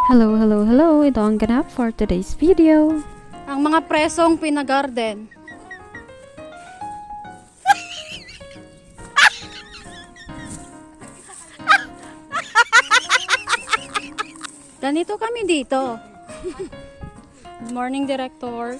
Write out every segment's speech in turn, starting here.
Hello, hello, hello! Ito ang ganap for today's video. Ang mga presong pinagarden. Ganito kami dito. Good morning, Director.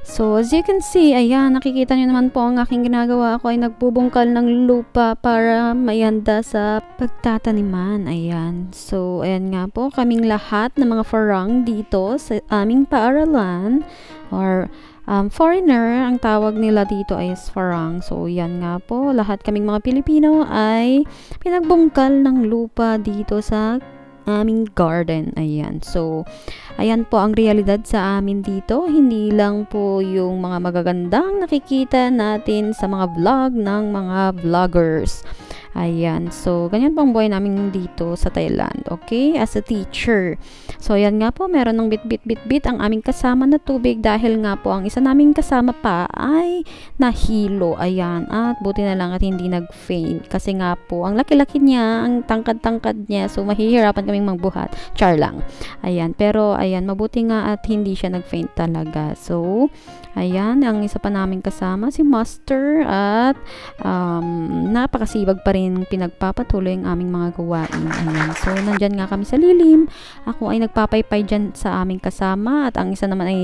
So, as you can see, ayan, nakikita nyo naman po ang aking ginagawa. Ako ay nagbubungkal ng lupa para mayanda sa pagtataniman. Ayan. So, ayan nga po, kaming lahat ng mga farang dito sa aming paaralan or foreigner, ang tawag nila dito ay farang. So, yan nga po, lahat kaming mga Pilipino ay pinagbungkal ng lupa dito sa aming garden. Ayan. So, ayan po ang realidad sa amin dito. Hindi lang po yung mga magagandang nakikita natin sa mga vlog ng mga vloggers. Ayan. So, ganyan po ang buhay namin dito sa Thailand. Okay? As a teacher. So, ayan nga po. Meron ng bit ang aming kasama na tubig dahil nga po ang isa naming kasama pa ay nahilo. Ayan. At buti na lang at hindi nag-faint. Kasi nga po, ang laki-laki niya, ang tangkad-tangkad niya. So, mahihirapan kaming magbuhat. Char lang. Ayan. Pero, ayan. Mabuti nga at hindi siya nag-faint talaga. So, ayan. Ang isa pa naming kasama, si Master. At, napakasibag pa rin pinagpapatuloy ang aming mga gawain. Ayan. So, nandyan nga kami sa lilim. Ako ay nagpapaypay dyan sa aming kasama at ang isa naman ay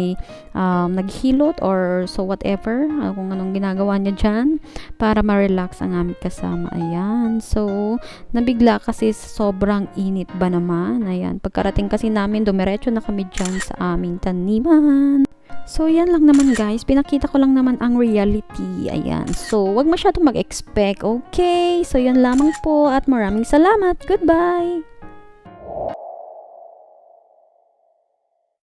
naghilot or so whatever, kung anong ginagawa niya dyan para ma-relax ang aming kasama. Ayan. So, nabigla kasi sobrang init ba naman. Ayan. Pagkarating kasi namin, dumiretso na kami dyan sa aming taniman. So, yan lang naman guys. Pinakita ko lang naman ang reality. Ayan. So, wag masyadong mag-expect. Okay? So, yan lamang po at maraming salamat. Goodbye!